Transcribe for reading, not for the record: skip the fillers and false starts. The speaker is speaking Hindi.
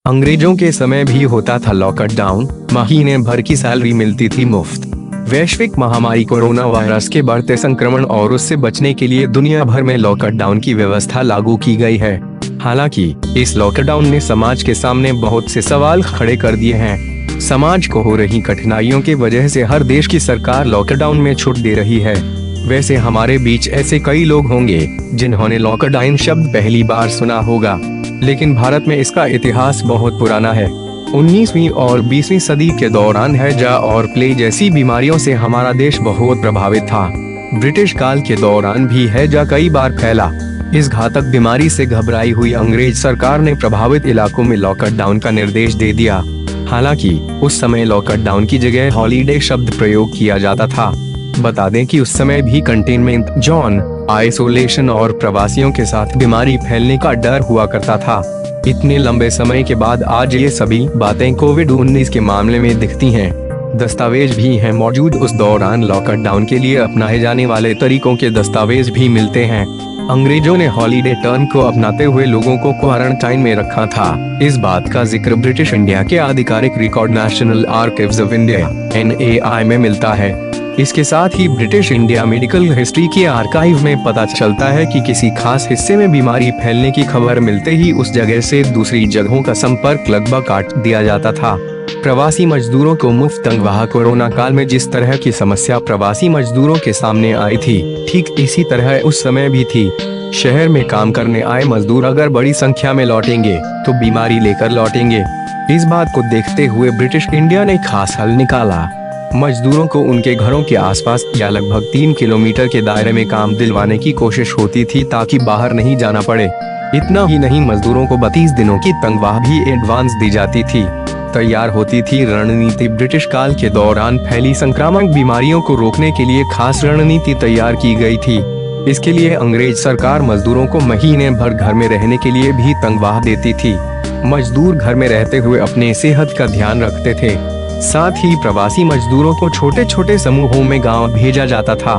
अंग्रेजों के समय भी होता था लॉकडाउन, महीने भर की सैलरी मिलती थी मुफ्त। वैश्विक महामारी कोरोना वायरस के बढ़ते संक्रमण और उससे बचने के लिए दुनिया भर में लॉकडाउन की व्यवस्था लागू की गई है। हालांकि इस लॉकडाउन ने समाज के सामने बहुत से सवाल खड़े कर दिए हैं। समाज को हो रही कठिनाइयों की वजह से हर देश की सरकार लॉकडाउन में छूट दे रही है। वैसे हमारे बीच ऐसे कई लोग होंगे जिन्होंने लॉकडाउन शब्द पहली बार सुना होगा, लेकिन भारत में इसका इतिहास बहुत पुराना है। 19वीं और 20वीं सदी के दौरान हैजा और प्लेग जैसी बीमारियों से हमारा देश बहुत प्रभावित था। ब्रिटिश काल के दौरान भी हैजा कई बार फैला। इस घातक बीमारी से घबराई हुई अंग्रेज सरकार ने प्रभावित इलाकों में लॉकडाउन का निर्देश दे दिया। हालांकि उस समय लॉकडाउन की जगह हॉलीडे शब्द प्रयोग किया जाता था। बता दें कि उस समय भी कंटेनमेंट जोन, आइसोलेशन और प्रवासियों के साथ बीमारी फैलने का डर हुआ करता था। इतने लंबे समय के बाद आज ये सभी बातें कोविड-19 के मामले में दिखती हैं। दस्तावेज भी हैं मौजूद। उस दौरान लॉकडाउन के लिए अपनाए जाने वाले तरीकों के दस्तावेज भी मिलते हैं। अंग्रेजों ने हॉलीडे टर्म को अपनाते हुए लोगों को क्वारंटाइन में रखा था। इस बात का जिक्र ब्रिटिश इंडिया के आधिकारिक record national archives of India (NAI) में मिलता है। इसके साथ ही ब्रिटिश इंडिया मेडिकल हिस्ट्री के आर्काइव में पता चलता है कि किसी खास हिस्से में बीमारी फैलने की खबर मिलते ही उस जगह से दूसरी जगहों का संपर्क लगभग काट दिया जाता था। प्रवासी मजदूरों को मुफ्त तनख्वाह। कोरोना काल में जिस तरह की समस्या प्रवासी मजदूरों के सामने आई थी, ठीक इसी तरह उस समय भी थी। शहर में काम करने आए मजदूर अगर बड़ी संख्या में लौटेंगे तो बीमारी लेकर लौटेंगे। इस बात को देखते हुए ब्रिटिश इंडिया ने खास हल निकाला। मजदूरों को उनके घरों के आसपास या लगभग 3 किलोमीटर के दायरे में काम दिलवाने की कोशिश होती थी ताकि बाहर नहीं जाना पड़े। इतना ही नहीं, मजदूरों को 32 दिनों की तनख्वाह भी एडवांस दी जाती थी। तैयार होती थी रणनीति। ब्रिटिश काल के दौरान फैली संक्रामक बीमारियों को रोकने के लिए खास रणनीति तैयार की गई थी। इसके लिए अंग्रेज सरकार मजदूरों को महीने भर घर में रहने के लिए भी तनख्वाह देती थी। मजदूर घर में रहते हुए अपने सेहत का ध्यान रखते थे। साथ ही प्रवासी मजदूरों को छोटे छोटे समूहों में गांव भेजा जाता था।